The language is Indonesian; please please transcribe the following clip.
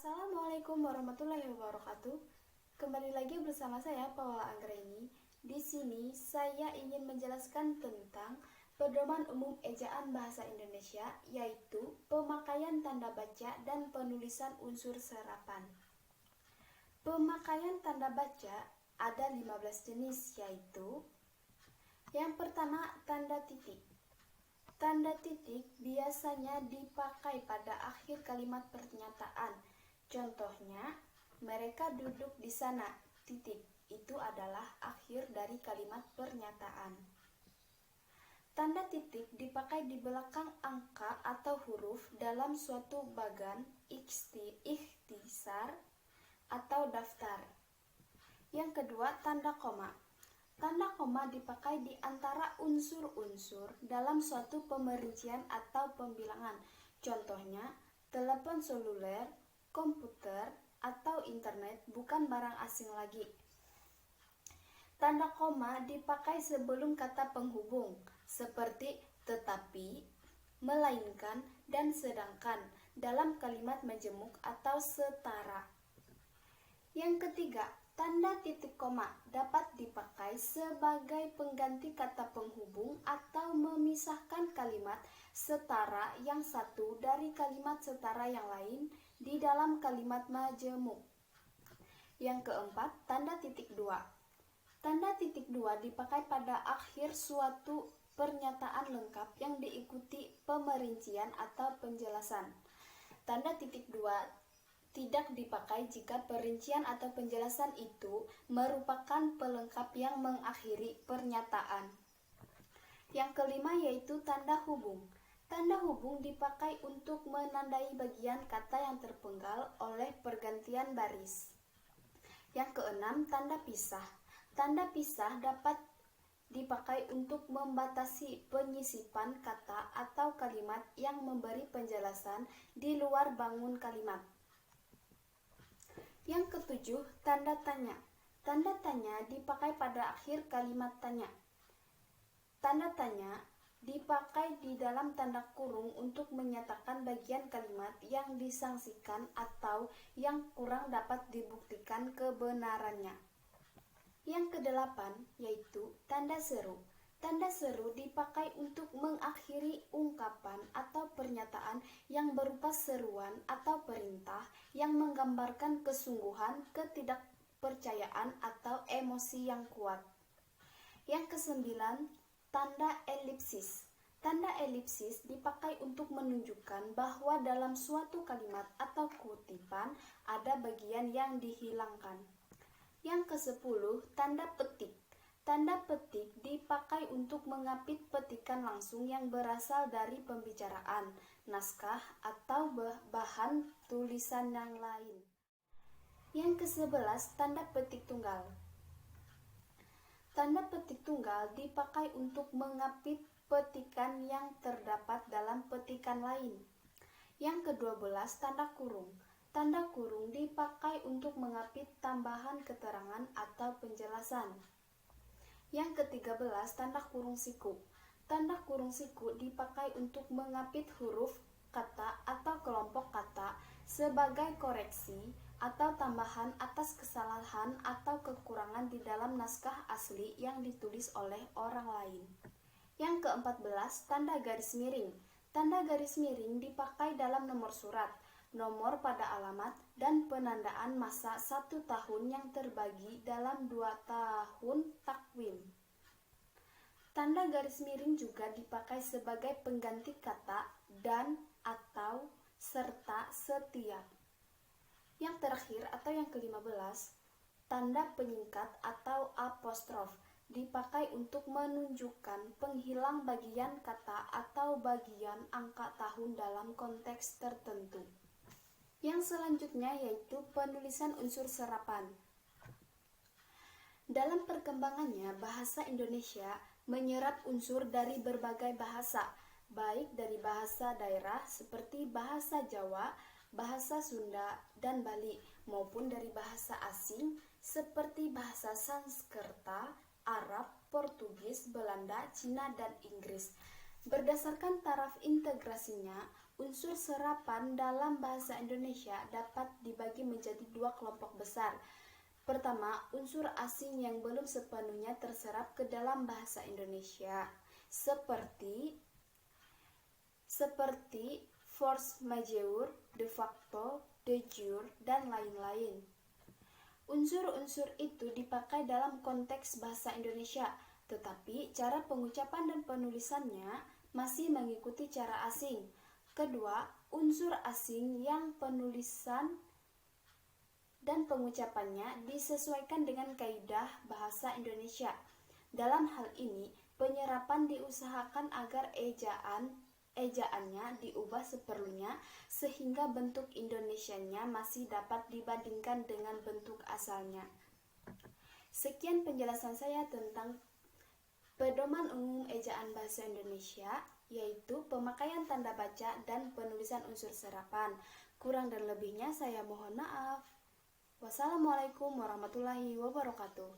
Assalamualaikum warahmatullahi wabarakatuh. Kembali lagi bersama saya Paula Anggraini. Di sini saya ingin menjelaskan tentang pedoman umum ejaan bahasa Indonesia, yaitu pemakaian tanda baca dan penulisan unsur serapan. Pemakaian tanda baca ada 15 jenis, yaitu yang pertama, tanda titik. Tanda titik biasanya dipakai pada akhir kalimat pernyataan. Contohnya, mereka duduk di sana. Titik itu adalah akhir dari kalimat pernyataan. Tanda titik dipakai di belakang angka atau huruf dalam suatu bagan, ikhtisar, atau daftar. Yang kedua, tanda koma. Tanda koma dipakai di antara unsur-unsur dalam suatu pemerincian atau pembilangan. Contohnya, telepon seluler, komputer, atau internet bukan barang asing lagi. Tanda koma dipakai sebelum kata penghubung, seperti tetapi, melainkan, dan sedangkan dalam kalimat majemuk atau setara. Yang ketiga, tanda titik koma dapat dipakai sebagai pengganti kata penghubung atau memisahkan kalimat setara yang satu dari kalimat setara yang lain di dalam kalimat majemuk. Yang keempat, tanda titik dua. Tanda titik dua dipakai pada akhir suatu pernyataan lengkap yang diikuti pemerincian atau penjelasan. Tanda titik dua tidak dipakai jika perincian atau penjelasan itu merupakan pelengkap yang mengakhiri pernyataan. Yang kelima yaitu tanda hubung. Tanda hubung dipakai untuk menandai bagian kata yang terpenggal oleh pergantian baris. Yang keenam, tanda pisah. Tanda pisah dapat dipakai untuk membatasi penyisipan kata atau kalimat yang memberi penjelasan di luar bangun kalimat. Yang ketujuh, tanda tanya. Tanda tanya dipakai pada akhir kalimat tanya. Tanda tanya dipakai di dalam tanda kurung untuk menyatakan bagian kalimat yang disangsikan atau yang kurang dapat dibuktikan kebenarannya. Yang kedelapan yaitu tanda seru. Tanda seru dipakai untuk mengakhiri ungkapan atau pernyataan yang berupa seruan atau perintah yang menggambarkan kesungguhan, ketidakpercayaan, atau emosi yang kuat. Yang kesembilan, tanda elipsis. Tanda elipsis dipakai untuk menunjukkan bahwa dalam suatu kalimat atau kutipan ada bagian yang dihilangkan. Yang kesepuluh, tanda petik. Tanda petik dipakai untuk mengapit petikan langsung yang berasal dari pembicaraan, naskah, atau bahan tulisan yang lain. Yang ke-11, tanda petik tunggal. Tanda petik tunggal dipakai untuk mengapit petikan yang terdapat dalam petikan lain. Yang ke-12, tanda kurung. Tanda kurung dipakai untuk mengapit tambahan keterangan atau penjelasan. Yang ke-13, tanda kurung siku. Tanda kurung siku dipakai untuk mengapit huruf, kata, atau kelompok kata sebagai koreksi atau tambahan atas kesalahan atau kekurangan di dalam naskah asli yang ditulis oleh orang lain. Yang ke-14, tanda garis miring. Tanda garis miring dipakai dalam nomor surat, nomor pada alamat, dan penandaan masa 1 tahun yang terbagi dalam 2 tahun takwim. Tanda garis miring juga dipakai sebagai pengganti kata dan, atau, serta, setiap. Yang terakhir atau yang ke-15, tanda penyingkat atau apostrof dipakai untuk menunjukkan penghilang bagian kata atau bagian angka tahun dalam konteks tertentu. Yang selanjutnya yaitu penulisan unsur serapan. Dalam perkembangannya, bahasa Indonesia menyerap unsur dari berbagai bahasa, baik dari bahasa daerah seperti bahasa Jawa, bahasa Sunda, dan Bali, maupun dari bahasa asing seperti bahasa Sanskerta, Arab, Portugis, Belanda, Cina, dan Inggris. Berdasarkan taraf integrasinya, Unsur serapan dalam bahasa Indonesia dapat dibagi menjadi dua kelompok besar. Pertama, unsur asing yang belum sepenuhnya terserap ke dalam bahasa Indonesia, seperti force majeure, de facto, de jure, dan lain-lain. Unsur-unsur itu dipakai dalam konteks bahasa Indonesia, tetapi cara pengucapan dan penulisannya masih mengikuti cara asing. Kedua, unsur asing yang penulisan dan pengucapannya disesuaikan dengan kaidah bahasa Indonesia. Dalam hal ini, penyerapan diusahakan agar ejaannya diubah seperlunya sehingga bentuk Indonesianya masih dapat dibandingkan dengan bentuk asalnya. Sekian penjelasan saya tentang pedoman umum ejaan bahasa Indonesia, yaitu pemakaian tanda baca dan penulisan unsur serapan. Kurang dan lebihnya saya mohon maaf. Wassalamualaikum warahmatullahi wabarakatuh.